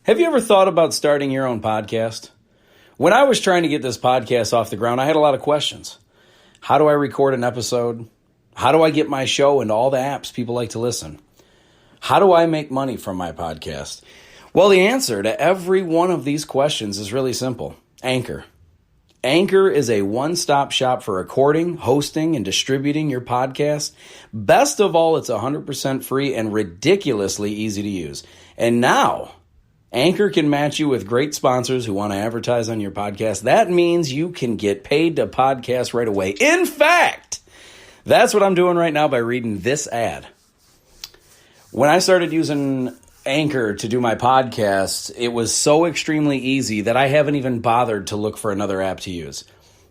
Have you ever thought about starting your own podcast? When I was trying to get this podcast off the ground, I had a lot of questions. How do I record an episode? How do I get my show into all the apps people like to listen? How do I make money from my podcast? Well, the answer to every one of these questions is really simple. Anchor. Anchor is a one-stop shop for recording, hosting, and distributing your podcast. Best of all, it's 100% free and ridiculously easy to use. And now, Anchor can match you with great sponsors who want to advertise on your podcast. That means you can get paid to podcast right away. In fact, that's what I'm doing right now by reading this ad. When I started using Anchor to do my podcast, it was so extremely easy that I haven't even bothered to look for another app to use.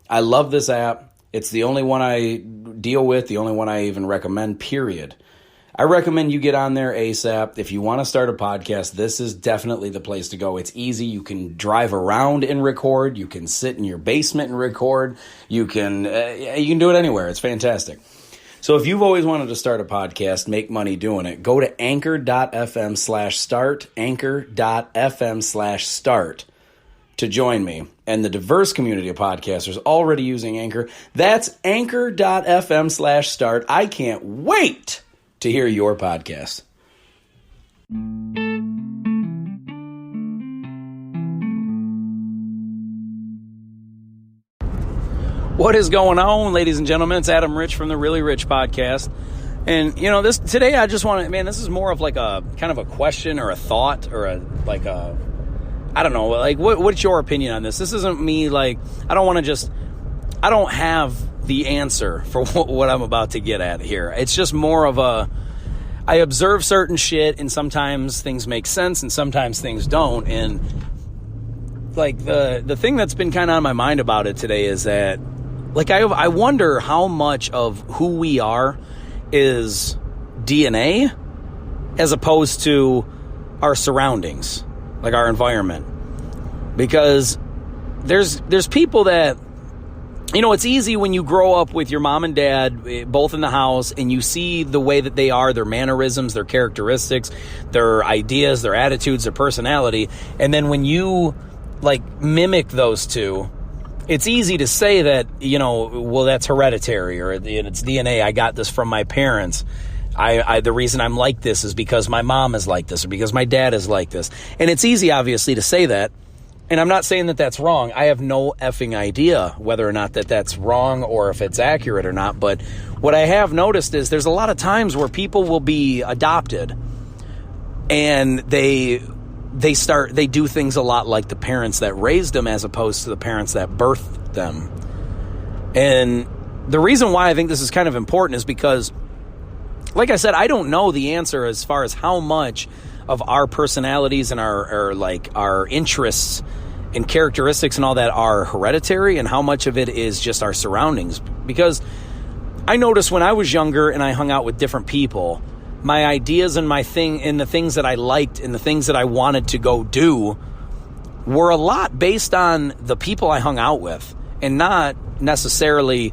I love this app. It's the only one I deal with, the only one I even recommend, period. I recommend you get on there ASAP. If you want to start a podcast, this is definitely the place to go. It's easy. You can drive around and record. You can sit in your basement and record. You can do it anywhere. It's fantastic. So if you've always wanted to start a podcast, make money doing it, go to anchor.fm/start, anchor.fm/start to join me and the diverse community of podcasters already using Anchor. That's anchor.fm/start. I can't wait to hear your podcast. What is going on, ladies and gentlemen? It's Adam Rich from the Really Rich Podcast. And, today I just want to, this is more of like a kind of a question or a thought or what's your opinion on this? This isn't me, I don't have the answer for what I'm about to get at here. It's just more of I observe certain shit, and sometimes things make sense and sometimes things don't. And the thing that's been kind of on my mind about it today is that I wonder how much of who we are is DNA as opposed to our surroundings, like our environment. Because there's people that, it's easy when you grow up with your mom and dad both in the house and you see the way that they are, their mannerisms, their characteristics, their ideas, their attitudes, their personality. And then when you mimic those two, it's easy to say that, that's hereditary or it's DNA. I got this from my parents. The reason I'm like this is because my mom is like this or because my dad is like this. And it's easy, obviously, to say that. And I'm not saying that that's wrong. I have no effing idea whether or not that's wrong or if it's accurate or not. But what I have noticed is there's a lot of times where people will be adopted and they do things a lot like the parents that raised them as opposed to the parents that birthed them. And the reason why I think this is kind of important is because, like I said, I don't know the answer as far as how much of our personalities and our interests and characteristics and all that are hereditary and how much of it is just our surroundings. Because I noticed when I was younger and I hung out with different people, my ideas and the things that I liked and the things that I wanted to go do were a lot based on the people I hung out with and not necessarily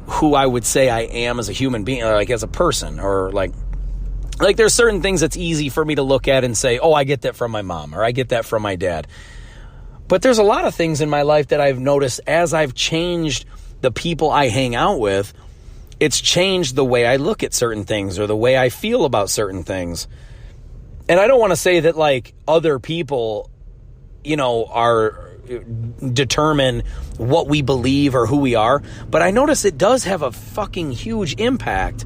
who I would say I am as a human being, or as a person, or there's certain things that's easy for me to look at and say, oh, I get that from my mom or I get that from my dad. But there's a lot of things in my life that I've noticed as I've changed the people I hang out with, it's changed the way I look at certain things or the way I feel about certain things. And I don't want to say that other people, determine what we believe or who we are, but I notice it does have a fucking huge impact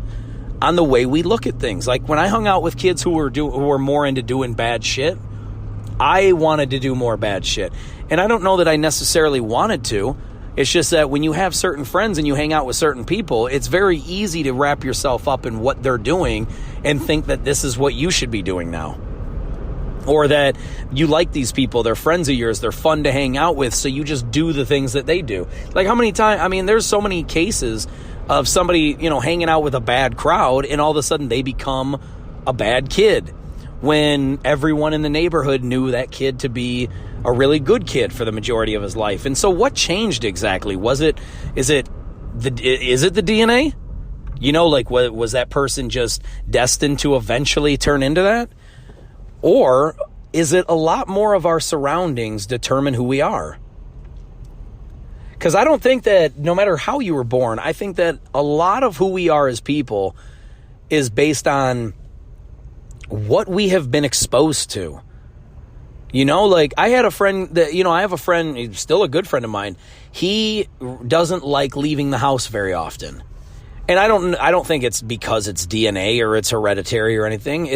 on the way we look at things. Like when I hung out with kids who were more into doing bad shit, I wanted to do more bad shit. And I don't know that I necessarily wanted to. It's just that when you have certain friends and you hang out with certain people, it's very easy to wrap yourself up in what they're doing and think that this is what you should be doing now. Or that you like these people, they're friends of yours, they're fun to hang out with, so you just do the things that they do. How many times, there's so many cases of somebody, hanging out with a bad crowd and all of a sudden they become a bad kid when everyone in the neighborhood knew that kid to be a really good kid for the majority of his life. And so what changed exactly? Is it the DNA? Was that person just destined to eventually turn into that? Or is it a lot more of our surroundings determine who we are? Because I don't think that no matter how you were born, I think that a lot of who we are as people is based on what we have been exposed to. You know, like I had a friend that, I have a friend, he's still a good friend of mine. He doesn't like leaving the house very often. And I don't think it's because it's DNA or it's hereditary or anything.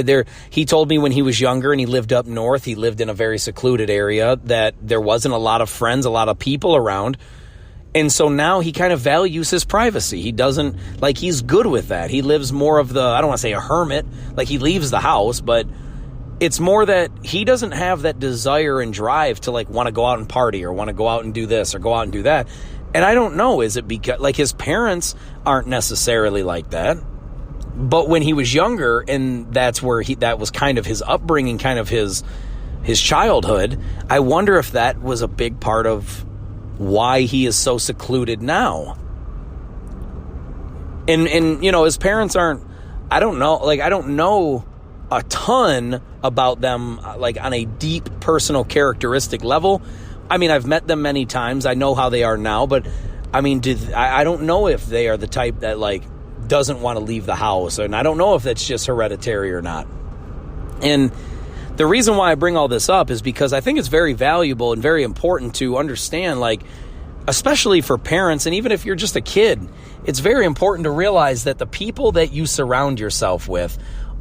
He told me when he was younger and he lived up north, he lived in a very secluded area that there wasn't a lot of friends, a lot of people around. And so now he kind of values his privacy. He doesn't, like, he's good with that. He lives more of the, I don't want to say a hermit, like he leaves the house, but it's more that he doesn't have that desire and drive to like want to go out and party or want to go out and do this or go out and do that. And I don't know, is it because, like, his parents aren't necessarily like that, but when he was younger, and that's where that was kind of his upbringing, kind of his childhood, I wonder if that was a big part of why he is so secluded now. And his parents aren't, I don't know a ton about them, like, on a deep personal characteristic level. I mean, I've met them many times. I know how they are now, but I mean, I don't know if they are the type that like doesn't want to leave the house, and I don't know if that's just hereditary or not. And the reason why I bring all this up is because I think it's very valuable and very important to understand, like, especially for parents, and even if you're just a kid, it's very important to realize that the people that you surround yourself with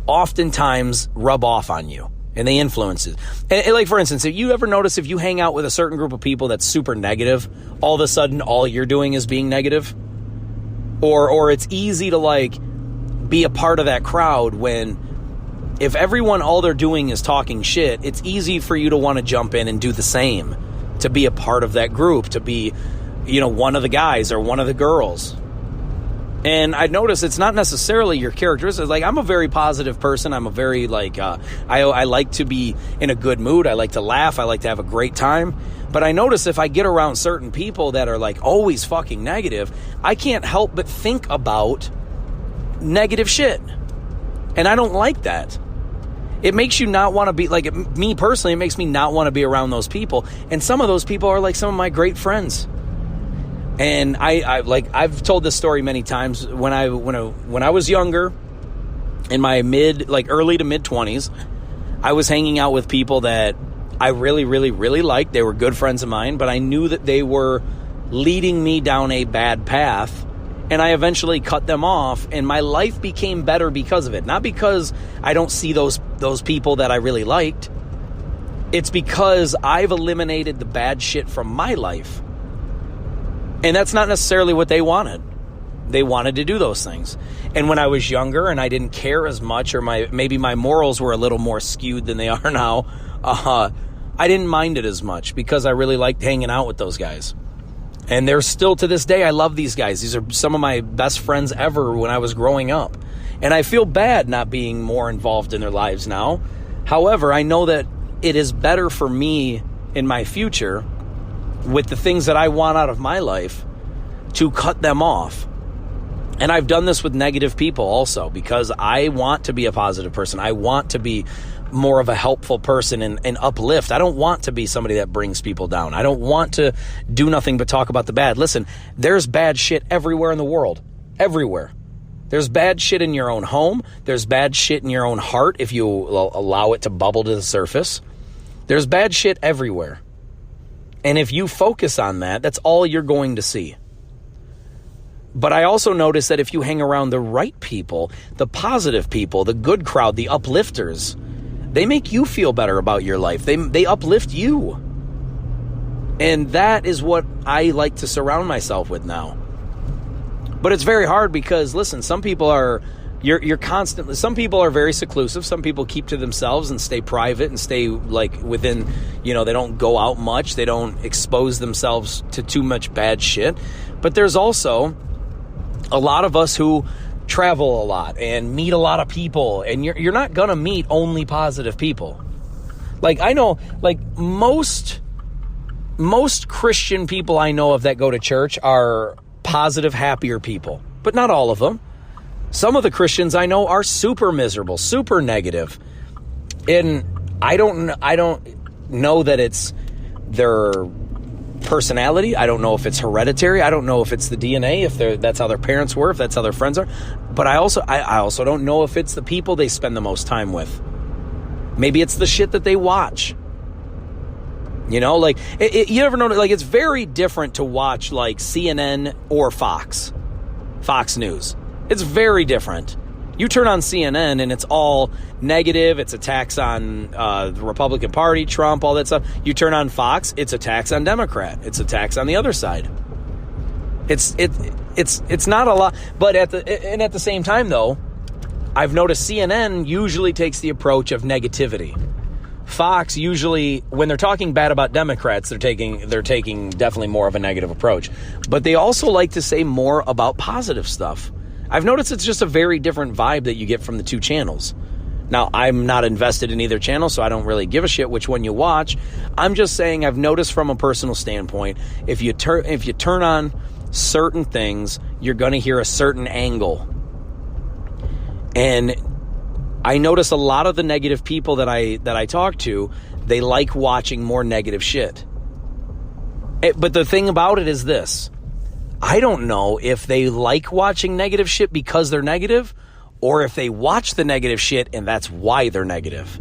oftentimes rub off on you. And they influence it. And like, for instance, if you ever notice if you hang out with a certain group of people that's super negative, all of a sudden all you're doing is being negative? Or it's easy to like be a part of that crowd when if everyone, all they're doing is talking shit, it's easy for you to want to jump in and do the same, to be a part of that group, to be, one of the guys or one of the girls. And I notice it's not necessarily your characteristics. Like, I'm a very positive person. I'm a very, like, I like to be in a good mood. I like to laugh. I like to have a great time. But I notice if I get around certain people that are, like, always fucking negative, I can't help but think about negative shit. And I don't like that. It makes you not want to be, like, me personally, it makes me not want to be around those people. And some of those people are, like, some of my great friends. And I've told this story many times. When I was younger, in my early to mid 20s, I was hanging out with people that I really, really, really liked. They were good friends of mine, but I knew that they were leading me down a bad path. And I eventually cut them off, and my life became better because of it. Not because I don't see those people that I really liked. It's because I've eliminated the bad shit from my life. And that's not necessarily what they wanted. They wanted to do those things. And when I was younger and I didn't care as much, or maybe my morals were a little more skewed than they are now, I didn't mind it as much because I really liked hanging out with those guys. And they're still, to this day, I love these guys. These are some of my best friends ever when I was growing up. And I feel bad not being more involved in their lives now. However, I know that it is better for me in my future, with the things that I want out of my life, to cut them off. And I've done this with negative people also, because I want to be a positive person. I want to be more of a helpful person and uplift. I don't want to be somebody that brings people down. I don't want to do nothing but talk about the bad. Listen, there's bad shit everywhere in the world. Everywhere. There's bad shit in your own home. There's bad shit in your own heart if you allow it to bubble to the surface. There's bad shit everywhere. And if you focus on that, that's all you're going to see. But I also notice that if you hang around the right people, the positive people, the good crowd, the uplifters, they make you feel better about your life. They uplift you. And that is what I like to surround myself with now. But it's very hard because, listen, some people are... You're constantly, some people are very seclusive. Some people keep to themselves and stay private and stay like within, they don't go out much. They don't expose themselves to too much bad shit. But there's also a lot of us who travel a lot and meet a lot of people, and you're not going to meet only positive people. Like, I know, like most Christian people I know of that go to church are positive, happier people, but not all of them. Some of the Christians I know are super miserable, super negative. And I don't know that it's their personality. I don't know if it's hereditary. I don't know if it's the DNA, if that's how their parents were, if that's how their friends are. But I also don't know if it's the people they spend the most time with. Maybe it's the shit that they watch. You know, like, you ever notice, like, it's very different to watch, like, CNN or Fox News. It's very different. You turn on CNN and it's all negative. It's attacks on the Republican Party, Trump, all that stuff. You turn on Fox, it's attacks on Democrat. It's attacks on the other side. It's not a lot, but at the same time though, I've noticed CNN usually takes the approach of negativity. Fox usually, when they're talking bad about Democrats, they're taking definitely more of a negative approach. But they also like to say more about positive stuff. I've noticed it's just a very different vibe that you get from the two channels. Now, I'm not invested in either channel, so I don't really give a shit which one you watch. I'm just saying I've noticed from a personal standpoint, if you turn on certain things, you're going to hear a certain angle. And I notice a lot of the negative people that I talk to, they like watching more negative shit. But the thing about it is this. I don't know if they like watching negative shit because they're negative, or if they watch the negative shit and that's why they're negative.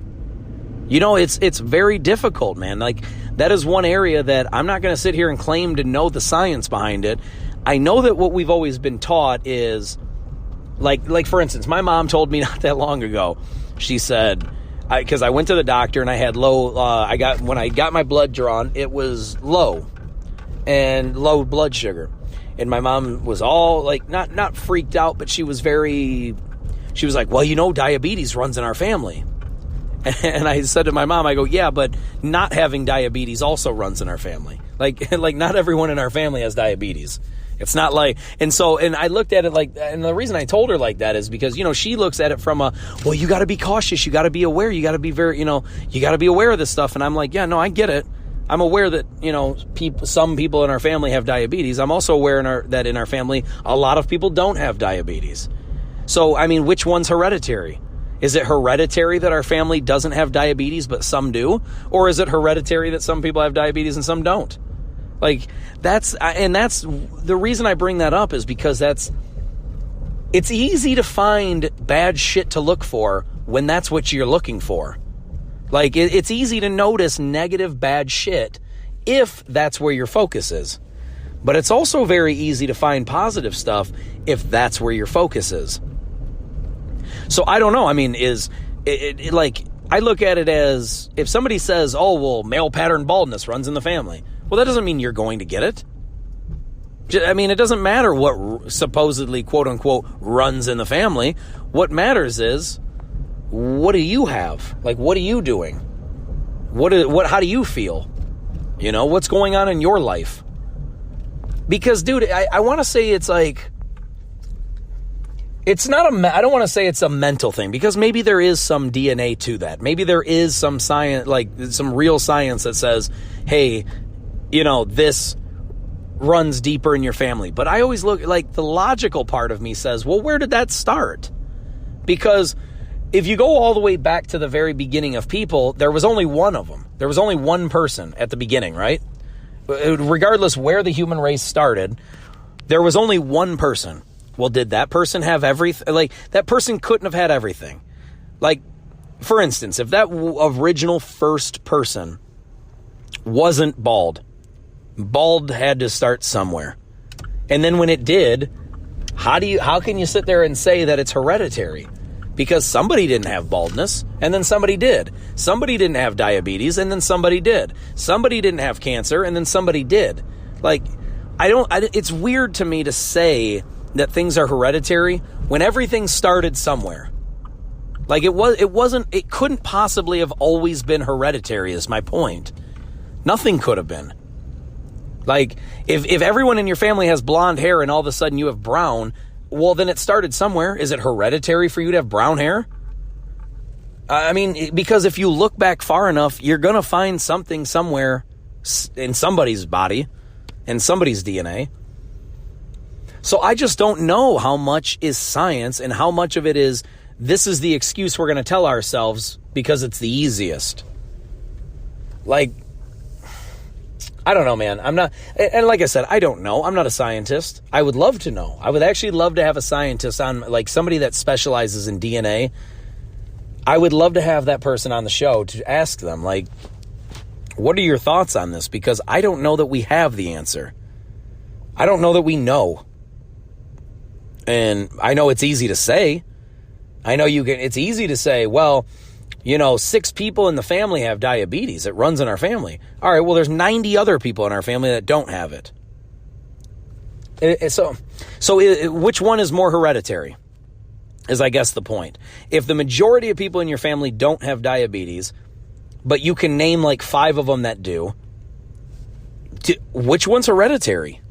You know, it's very difficult, man. Like, that is one area that I'm not going to sit here and claim to know the science behind it. I know that what we've always been taught is, like for instance, my mom told me not that long ago, she said, because I went to the doctor and I had when I got my blood drawn, it was low blood sugar. And my mom was all like, not freaked out, but she was like, well, you know, diabetes runs in our family. And I said to my mom, I go, yeah, but not having diabetes also runs in our family. Like not everyone in our family has diabetes. It's not like, and I looked at it like, and the reason I told her like that is because, you know, she looks at it from well, you got to be cautious. You got to be aware. You got to be you got to be aware of this stuff. And I'm like, yeah, no, I get it. I'm aware that, you know, some people in our family have diabetes. I'm also aware that in our family, a lot of people don't have diabetes. So, I mean, which one's hereditary? Is it hereditary that our family doesn't have diabetes, but some do? Or is it hereditary that some people have diabetes and some don't? Like, that's the reason I bring that up is because it's easy to find bad shit to look for when that's what you're looking for. Like, it's easy to notice negative, bad shit if that's where your focus is. But it's also very easy to find positive stuff if that's where your focus is. So I don't know. I mean, like, I look at it as if somebody says, oh, well, male pattern baldness runs in the family. Well, that doesn't mean you're going to get it. I mean, it doesn't matter what supposedly, quote unquote, runs in the family. What matters is, what do you have? Like, what are you doing? How do you feel? You know, what's going on in your life? Because, dude, I want to say it's like, it's not I don't want to say it's a mental thing, because maybe there is some DNA to that. Maybe there is some science, like some real science that says, hey, you know, this runs deeper in your family. But I always look, like, the logical part of me says, well, where did that start? Because if you go all the way back to the very beginning of people, there was only one of them. There was only one person at the beginning, right? Regardless where the human race started, there was only one person. Well, did that person have everything? Like, that person couldn't have had everything. Like, for instance, if that original first person wasn't bald had to start somewhere. And then when it did, how can you sit there and say that it's hereditary? Because somebody didn't have baldness, and then somebody did. Somebody didn't have diabetes, and then somebody did. Somebody didn't have cancer, and then somebody did. Like, it's weird to me to say that things are hereditary when everything started somewhere. Like, it couldn't possibly have always been hereditary, is my point. Nothing could have been. Like, if everyone in your family has blonde hair and all of a sudden you have brown, well, then it started somewhere. Is it hereditary for you to have brown hair? I mean, because if you look back far enough, you're going to find something somewhere in somebody's body, in somebody's DNA. So I just don't know how much is science and how much of it is this is the excuse we're going to tell ourselves because it's the easiest. Like, I don't know, man. I'm not, and like I said, I don't know. I'm not a scientist. I would love to know. I would actually love to have a scientist on, like somebody that specializes in DNA. I would love to have that person on the show to ask them, like, what are your thoughts on this? Because I don't know that we have the answer. I don't know that we know. And I know it's easy to say. I know it's easy to say, well, 6 people in the family have diabetes. It runs in our family. All right, well, there's 90 other people in our family that don't have it. So which one is more hereditary? Is I guess the point. If the majority of people in your family don't have diabetes, but you can name like 5 of them that do, which one's hereditary?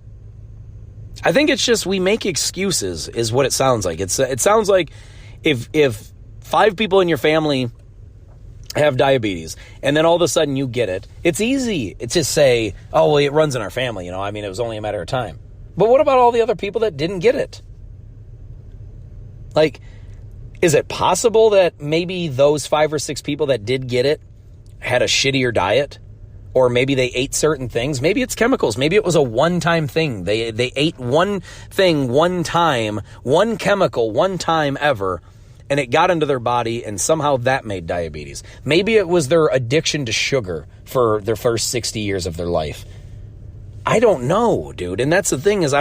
I think it's just we make excuses is what it sounds like. It sounds like if 5 people in your family have diabetes and then all of a sudden you get it, it's easy to just say, oh, well, it runs in our family. It was only a matter of time. But what about all the other people that didn't get it? Like, is it possible that maybe those 5 or 6 people that did get it had a shittier diet? Or maybe they ate certain things. Maybe it's chemicals. Maybe it was a one-time thing. They ate one thing one time, one chemical one time ever, and it got into their body, and somehow that made diabetes. Maybe it was their addiction to sugar for their first 60 years of their life. I don't know, dude. And that's the thing is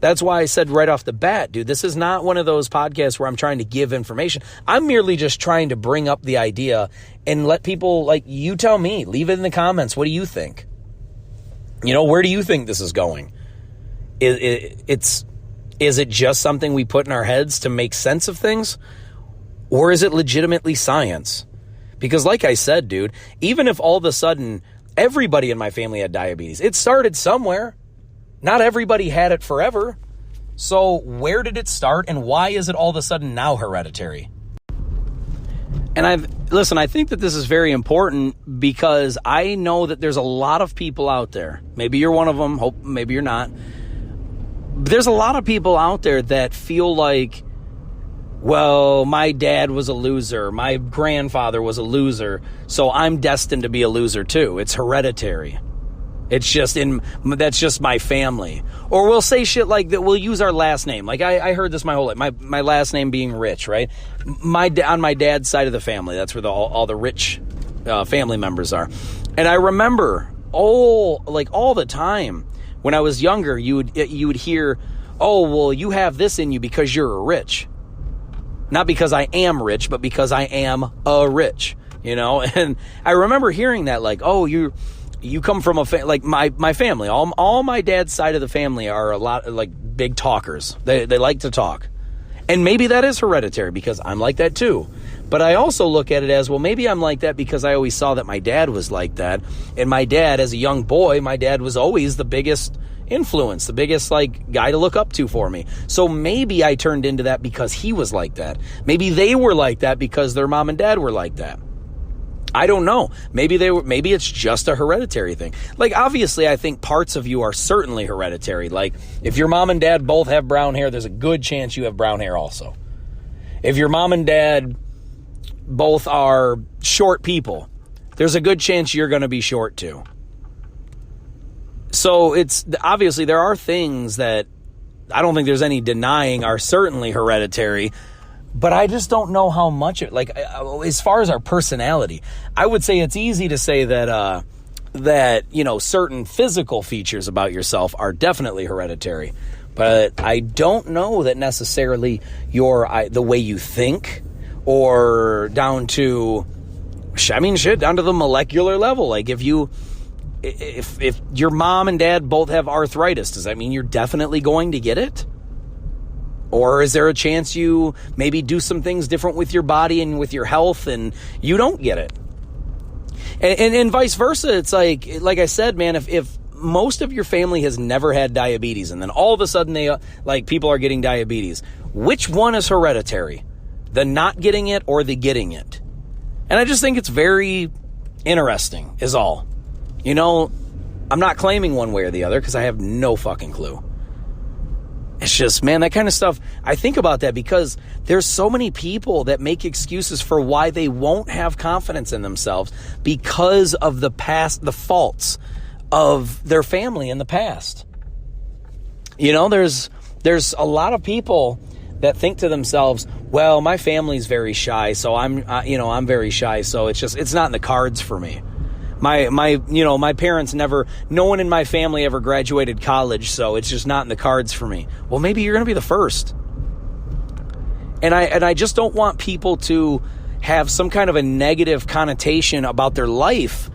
that's why I said right off the bat, dude, this is not one of those podcasts where I'm trying to give information. I'm merely just trying to bring up the idea and let people, like, you tell me, leave it in the comments. What do you think? Where do you think this is going? Is it just something we put in our heads to make sense of things? Or is it legitimately science? Because like I said, dude, even if all of a sudden everybody in my family had diabetes, it started somewhere. Not everybody had it forever. So where did it start and why is it all of a sudden now hereditary? And I think that this is very important because I know that there's a lot of people out there. Maybe you're one of them. Maybe you're not. But there's a lot of people out there that feel like, well, my dad was a loser. My grandfather was a loser. So I'm destined to be a loser too. It's hereditary. That's just my family. Or we'll say shit like that. We'll use our last name. Like I heard this my whole life. My last name being Rich, right? On my dad's side of the family, that's where all the rich family members are. And I remember all the time when I was younger, you would hear, oh, well, you have this in you because you're rich. Not because I am rich, but because I am a rich, And I remember hearing that, like, oh, you come from like my family. All my dad's side of the family are a lot like big talkers. They like to talk, and maybe that is hereditary because I'm like that too. But I also look at it as, well, maybe I'm like that because I always saw that my dad was like that, and my dad, as a young boy, my dad was always the biggest influence, the biggest like guy to look up to for me. So maybe I turned into that because he was like that. Maybe they were like that because their mom and dad were like that. I don't know. Maybe it's just a hereditary thing. Like, obviously, I think parts of you are certainly hereditary. Like, if your mom and dad both have brown hair, there's a good chance you have brown hair also. If your mom and dad both are short people, there's a good chance you're going to be short too. So it's obviously there are things that I don't think there's any denying are certainly hereditary, but I just don't know how much as far as our personality, I would say it's easy to say that certain physical features about yourself are definitely hereditary, but I don't know that necessarily the way you think or down to the molecular level. Like if your mom and dad both have arthritis, does that mean you're definitely going to get it? Or is there a chance you maybe do some things different with your body and with your health and you don't get it? And vice versa. It's like I said, man, if most of your family has never had diabetes and then all of a sudden people are getting diabetes, which one is hereditary? The not getting it or the getting it? And I just think it's very interesting is all. I'm not claiming one way or the other because I have no fucking clue. It's just, man, that kind of stuff, I think about that because there's so many people that make excuses for why they won't have confidence in themselves because of the past, the faults of their family in the past. You know, there's a lot of people that think to themselves, well, my family's very shy, so I'm very shy, so it's not in the cards for me. My parents no one in my family ever graduated college, so it's just not in the cards for me. Well, maybe you're going to be the first. And I just don't want people to have some kind of a negative connotation about their life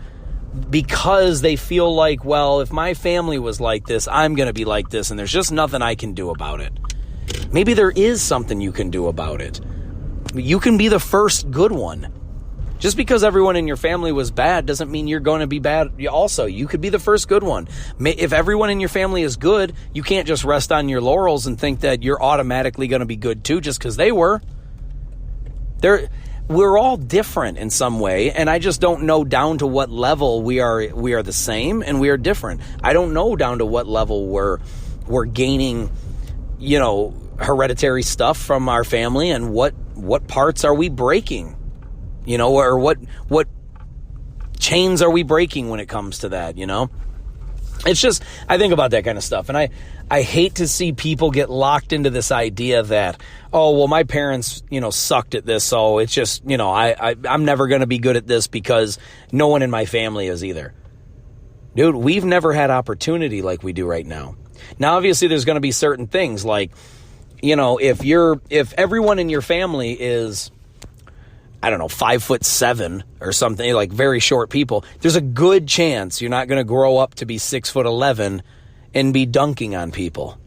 because they feel like, well, if my family was like this, I'm going to be like this, and there's just nothing I can do about it. Maybe there is something you can do about it. You can be the first good one. Just because everyone in your family was bad doesn't mean you're going to be bad also. You could be the first good one. If everyone in your family is good, you can't just rest on your laurels and think that you're automatically going to be good too just because they were. We're all different in some way, and I just don't know down to what level we are the same and we are different. I don't know down to what level we're gaining, hereditary stuff from our family, and what parts are we breaking? Or what chains are we breaking when it comes to that, It's just, I think about that kind of stuff. And I hate to see people get locked into this idea that, oh, well, my parents, sucked at this. So it's just, I'm never going to be good at this because no one in my family is either. Dude, we've never had opportunity like we do right now. Now, obviously, there's going to be certain things like, if everyone in your family is, I don't know, 5'7" or something, like very short people, there's a good chance you're not going to grow up to be 6'11" and be dunking on people.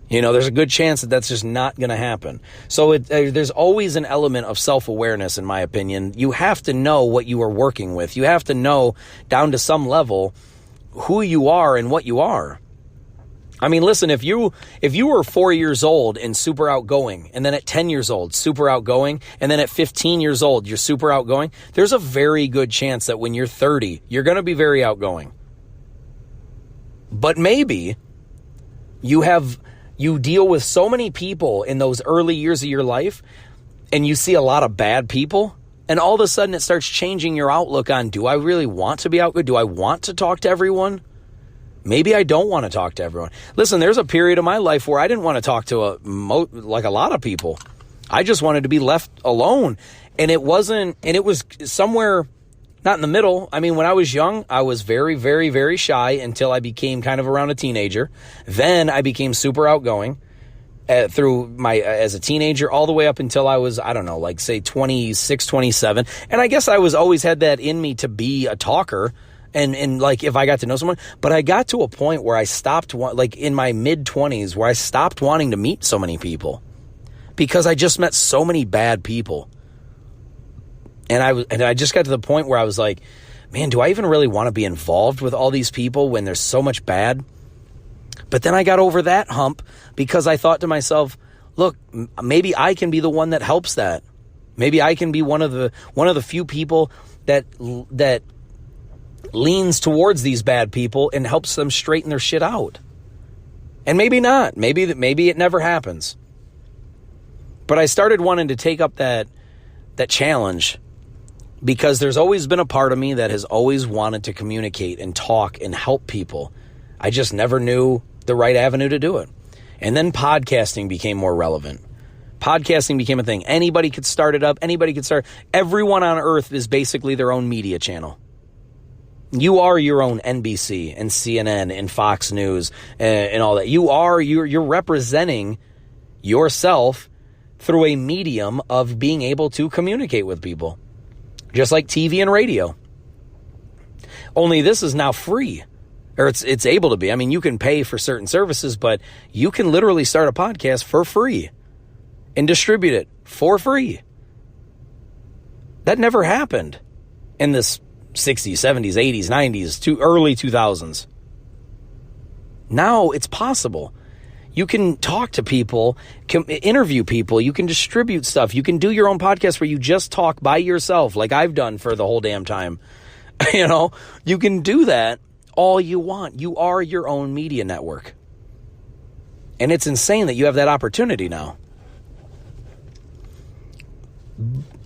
There's a good chance that that's just not going to happen. So there's always an element of self-awareness, in my opinion. You have to know what you are working with. You have to know down to some level who you are and what you are. I mean, listen, if you were 4 years old and super outgoing, and then at 10 years old, super outgoing, and then at 15 years old, you're super outgoing, there's a very good chance that when you're 30, you're going to be very outgoing. But maybe you deal with so many people in those early years of your life, and you see a lot of bad people, and all of a sudden it starts changing your outlook on, do I really want to be outgoing? Do I want to talk to everyone? Maybe I don't want to talk to everyone. Listen, there's a period of my life where I didn't want to talk to a lot of people. I just wanted to be left alone. And it was somewhere not in the middle. I mean, when I was young, I was very, very, very shy until I became kind of around a teenager. Then I became super outgoing as a teenager all the way up until I was, I don't know, like say 26, 27. And I guess I always had that in me to be a talker. And like, if I got to know someone, but I got to a point where I stopped, like in my mid-20s, where I stopped wanting to meet so many people because I just met so many bad people. And I just got to the point where I was like, man, do I even really want to be involved with all these people when there's so much bad? But then I got over that hump because I thought to myself, look, maybe I can be the one that helps that. Maybe I can be one of the few people that leans towards these bad people and helps them straighten their shit out. And maybe not. Maybe it never happens. But I started wanting to take up that challenge because there's always been a part of me that has always wanted to communicate and talk and help people. I just never knew the right avenue to do it. And then podcasting became more relevant. Podcasting became a thing. Anybody could start it up. Anybody could start. Everyone on earth is basically their own media channel. You are your own NBC and CNN and Fox News and all that. You're representing yourself through a medium of being able to communicate with people. Just like TV and radio. Only this is now free. Or it's able to be. I mean, you can pay for certain services, but you can literally start a podcast for free and distribute it for free. That never happened in this 60s, 70s, 80s, 90s, early 2000s. Now it's possible. You can talk to people, interview people, you can distribute stuff. You can do your own podcast where you just talk by yourself like I've done for the whole damn time. You can do that all you want. You are your own media network. And it's insane that you have that opportunity now.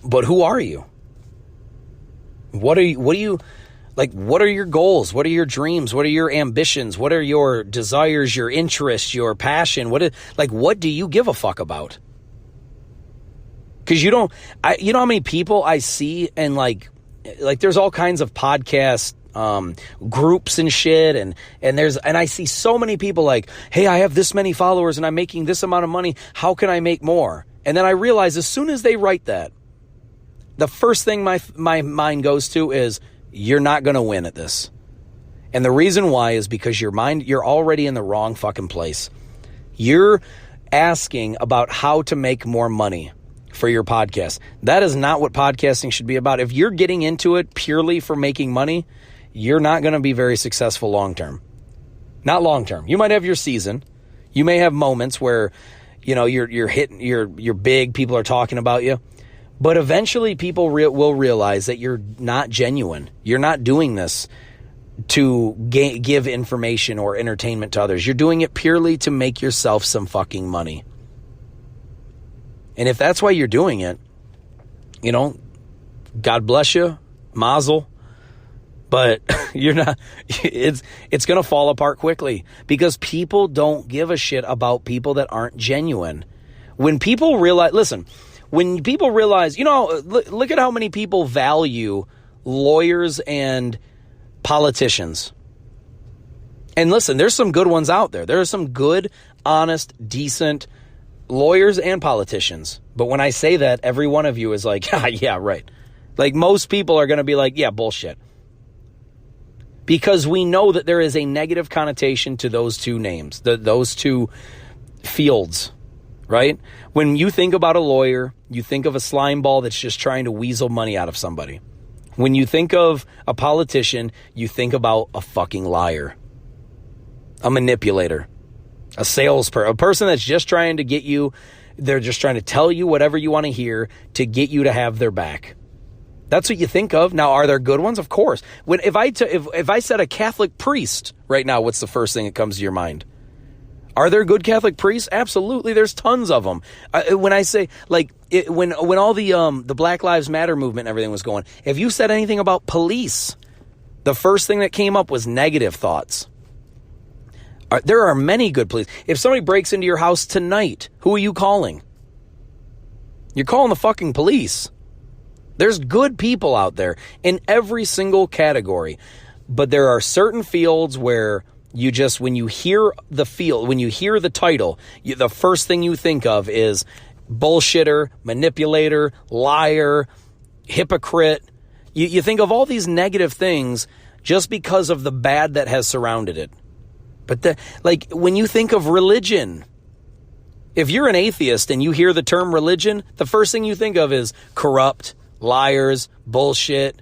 But who are you? What are you like? What are your goals? What are your dreams? What are your ambitions? What are your desires, your interests, your passion? What do you give a fuck about? Because you know how many people I see, and like there's all kinds of podcast groups and shit, and I see so many people like, hey, I have this many followers and I'm making this amount of money. How can I make more? And then I realize as soon as they write that, the first thing my mind goes to is, you're not going to win at this. And the reason why is because you're already in the wrong fucking place. You're asking about how to make more money for your podcast. That is not what podcasting should be about. If you're getting into it purely for making money, you're not going to be very successful long-term. Not long-term. You might have your season. You may have moments where, you're hitting, you're big, people are talking about you. But eventually people will realize that you're not genuine. You're not doing this to give information or entertainment to others. You're doing it purely to make yourself some fucking money. And if that's why you're doing it, God bless you, mazel. But you're not, it's going to fall apart quickly because people don't give a shit about people that aren't genuine. When people realize, when people realize, look at how many people value lawyers and politicians. And listen, there's some good ones out there. There are some good, honest, decent lawyers and politicians. But when I say that, every one of you is like, yeah, right. Like most people are going to be like, yeah, bullshit. Because we know that there is a negative connotation to those two names, those two fields. Right? When you think about a lawyer, you think of a slime ball that's just trying to weasel money out of somebody. When you think of a politician, you think about a fucking liar, a manipulator, a salesperson, a person that's just trying to get you. They're just trying to tell you whatever you want to hear to get you to have their back. That's what you think of. Now, are there good ones? Of course. If I said a Catholic priest right now, what's the first thing that comes to your mind? Are there good Catholic priests? Absolutely. There's tons of them. When I say, when all the Black Lives Matter movement and everything was going, if you said anything about police, the first thing that came up was negative thoughts. There are many good police. If somebody breaks into your house tonight, who are you calling? You're calling the fucking police. There's good people out there in every single category. But there are certain fields where when you hear the title, the first thing you think of is bullshitter, manipulator, liar, hypocrite. You think of all these negative things just because of the bad that has surrounded it. But when you think of religion, if you're an atheist and you hear the term religion, the first thing you think of is corrupt, liars, bullshit.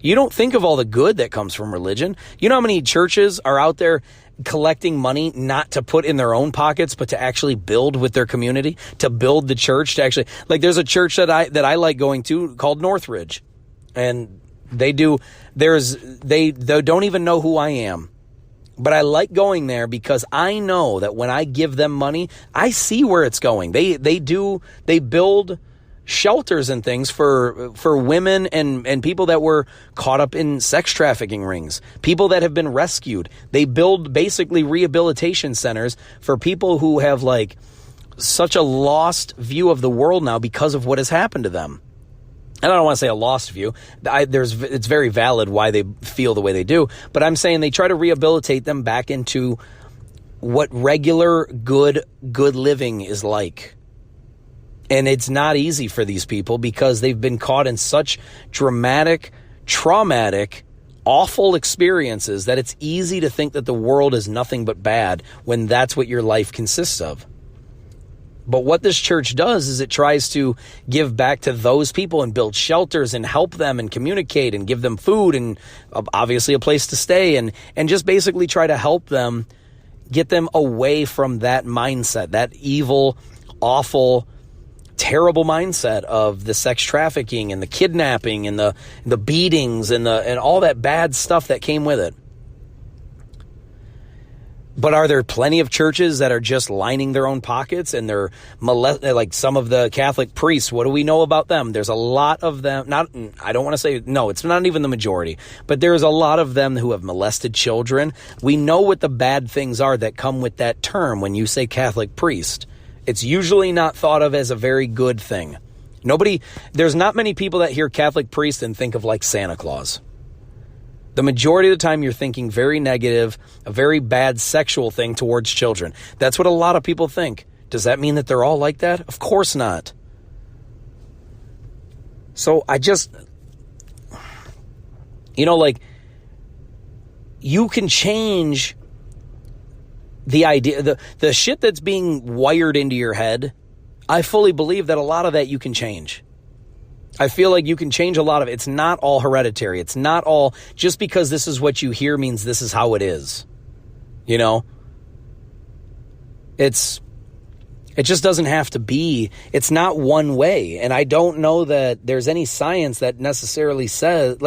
You don't think of all the good that comes from religion. You know how many churches are out there collecting money not to put in their own pockets, but to actually build with their community, to build the church, to actually, there's a church that I like going to called Northridge. And they don't even know who I am. But I like going there because I know that when I give them money, I see where it's going. They build shelters and things for women and people that were caught up in sex trafficking rings, people that have been rescued. They build basically rehabilitation centers for people who have such a lost view of the world now because of what has happened to them. And I don't want to say a lost view. It's very valid why they feel the way they do, but I'm saying they try to rehabilitate them back into what regular good living is like. And it's not easy for these people because they've been caught in such dramatic, traumatic, awful experiences that it's easy to think that the world is nothing but bad when that's what your life consists of. But what this church does is it tries to give back to those people and build shelters and help them and communicate and give them food and obviously a place to stay and just basically try to help them, get them away from that mindset, that evil, awful, terrible mindset of the sex trafficking and the kidnapping and the beatings and all that bad stuff that came with it. But are there plenty of churches that are just lining their own pockets and they're like some of the Catholic priests? What do we know about them? There's a lot of them. I don't want to say, no, it's not even the majority, but there's a lot of them who have molested children. We know what the bad things are that come with that term. When you say Catholic priest, it's usually not thought of as a very good thing. There's not many people that hear Catholic priest and think of like Santa Claus. The majority of the time you're thinking very negative, a very bad sexual thing towards children. That's what a lot of people think. Does that mean that they're all like that? Of course not. So you can change the idea, the shit that's being wired into your head. I fully believe that a lot of that you can change. I feel like you can change a lot of it. It's not all hereditary. It's not all just because this is what you hear means this is how it is. You know? It just doesn't have to be. It's not one way. And I don't know that there's any science that necessarily says,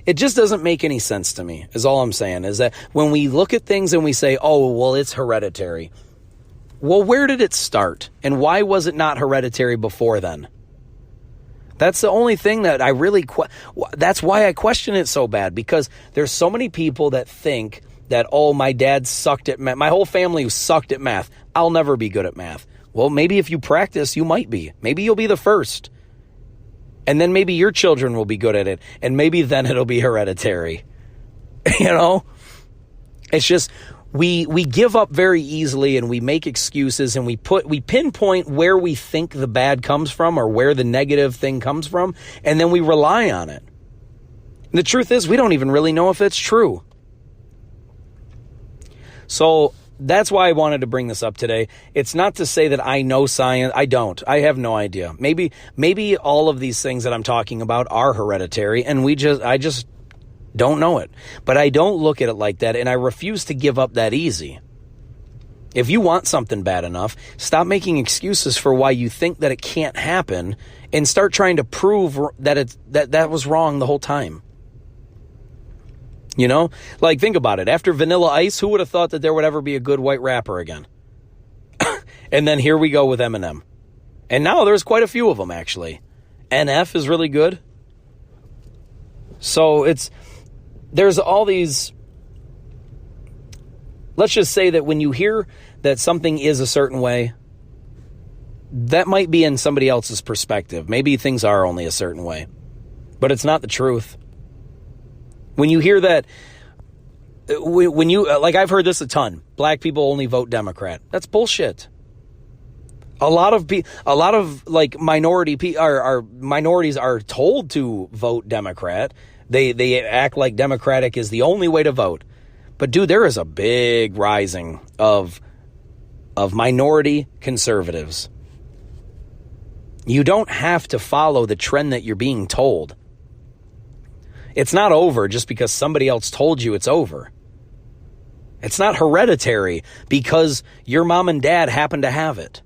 it just doesn't make any sense to me, is all I'm saying. Is that when we look at things and we say, oh, well, it's hereditary. Well, where did it start? And why was it not hereditary before then? That's the only thing that I really, that's why I question it so bad, because there's so many people that think that, oh, my dad sucked at math. My whole family sucked at math. I'll never be good at math. Well, maybe if you practice, you might be. Maybe you'll be the first. And then maybe your children will be good at it. And maybe then it'll be hereditary. You know? It's just, we give up very easily and we make excuses and we pinpoint where we think the bad comes from or where the negative thing comes from, and then we rely on it. And the truth is, we don't even really know if it's true. So that's why I wanted to bring this up today. It's not to say that I know science. I don't. I have no idea. Maybe all of these things that I'm talking about are hereditary, and I just don't know it. But I don't look at it like that, and I refuse to give up that easy. If you want something bad enough, stop making excuses for why you think that it can't happen and start trying to prove that that was wrong the whole time. You know? Like, think about it. After Vanilla Ice, who would have thought that there would ever be a good white rapper again? And then here we go with Eminem. And now there's quite a few of them, actually. NF is really good. So there's all these, let's just say that when you hear that something is a certain way, that might be in somebody else's perspective. Maybe things are only a certain way, but it's not the truth. When you hear that, when you, like I've heard this a ton, black people only vote Democrat. That's bullshit. A lot of like minorities are told to vote Democrat. They act like Democratic is the only way to vote. But dude, there is a big rising of minority conservatives. You don't have to follow the trend that you're being told. It's not over just because somebody else told you it's over. It's not hereditary because your mom and dad happen to have it.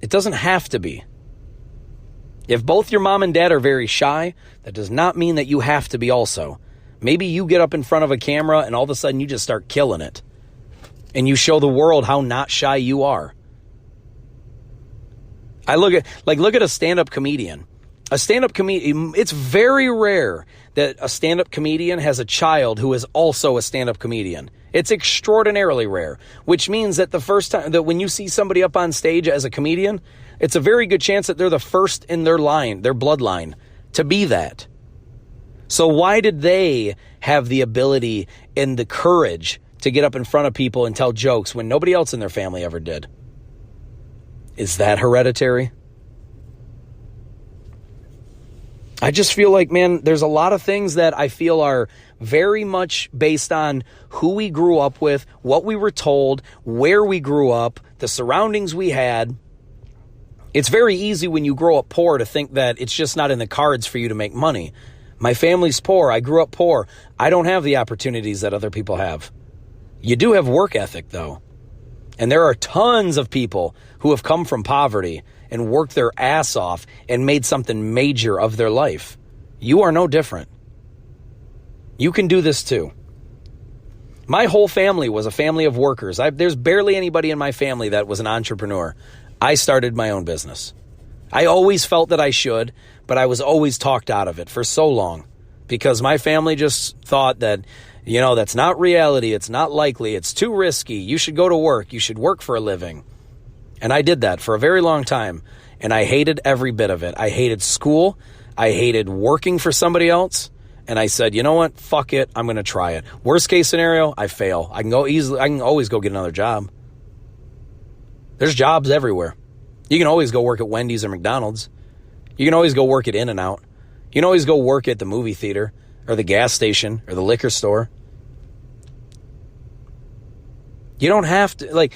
It doesn't have to be. If both your mom and dad are very shy, that does not mean that you have to be also. Maybe you get up in front of a camera and all of a sudden you just start killing it. And you show the world how not shy you are. I look at a stand-up comedian. A stand-up comedian, it's very rare that a stand-up comedian has a child who is also a stand-up comedian. It's extraordinarily rare, which means that the first time that when you see somebody up on stage as a comedian, it's a very good chance that they're the first in their line, their bloodline, to be that. So why did they have the ability and the courage to get up in front of people and tell jokes when nobody else in their family ever did? Is that hereditary? I just feel like, man, there's a lot of things that I feel are very much based on who we grew up with, what we were told, where we grew up, the surroundings we had. It's very easy when you grow up poor to think that it's just not in the cards for you to make money. My family's poor. I grew up poor. I don't have the opportunities that other people have. You do have work ethic, though. And there are tons of people who have come from poverty and worked their ass off and made something major of their life. You are no different. You can do this too. My whole family was a family of workers. There's barely anybody in my family that was an entrepreneur. I started my own business. I always felt that I should, but I was always talked out of it for so long because my family just thought that, that's not reality. It's not likely. It's too risky. You should go to work. You should work for a living. And I did that for a very long time. And I hated every bit of it. I hated school. I hated working for somebody else. And I said, you know what? Fuck it. I'm going to try it. Worst case scenario, I fail. I can always go get another job. There's jobs everywhere. You can always go work at Wendy's or McDonald's. You can always go work at In-N-Out. You can always go work at the movie theater or the gas station or the liquor store. You don't have to,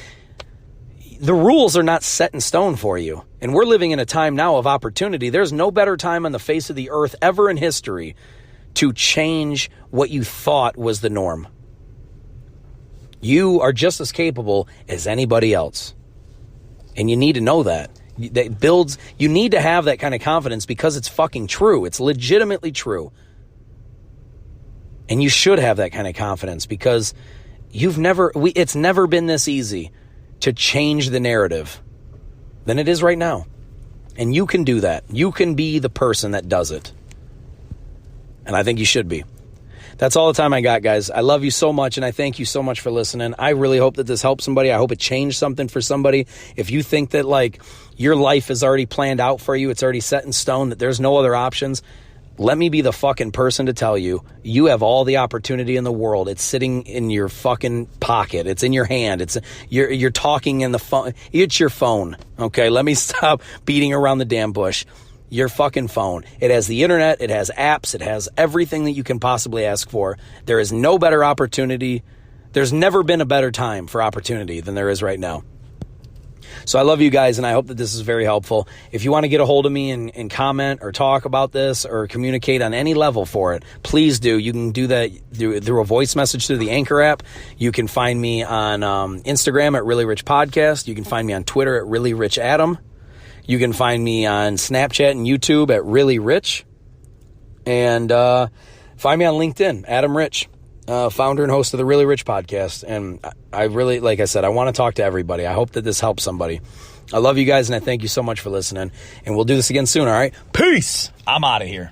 the rules are not set in stone for you. And we're living in a time now of opportunity. There's no better time on the face of the earth ever in history to change what you thought was the norm. You are just as capable as anybody else. And you need to know that. You need to have that kind of confidence because it's fucking true. It's legitimately true. And you should have that kind of confidence because it's never been this easy to change the narrative than it is right now. And you can do that. You can be the person that does it. And I think you should be. That's all the time I got, guys. I love you so much, and I thank you so much for listening. I really hope that this helps somebody. I hope it changed something for somebody. If you think that, your life is already planned out for you, it's already set in stone, that there's no other options, let me be the fucking person to tell you, you have all the opportunity in the world. It's sitting in your fucking pocket. It's in your hand. You're talking in the phone. It's your phone, okay? Let me stop beating around the damn bush. Your fucking phone. It has the internet. It has apps. It has everything that you can possibly ask for. There is no better opportunity. There's never been a better time for opportunity than there is right now. So I love you guys, and I hope that this is very helpful. If you want to get a hold of me and comment or talk about this or communicate on any level for it, please do. You can do that through a voice message through the Anchor app. You can find me on Instagram at Really Rich Podcast. You can find me on Twitter at Really Rich Adam. You can find me on Snapchat and YouTube at Really Rich. And find me on LinkedIn, Adam Rich, founder and host of the Really Rich Podcast. And I really, like I said, I want to talk to everybody. I hope that this helps somebody. I love you guys, and I thank you so much for listening. And we'll do this again soon, all right? Peace! I'm out of here.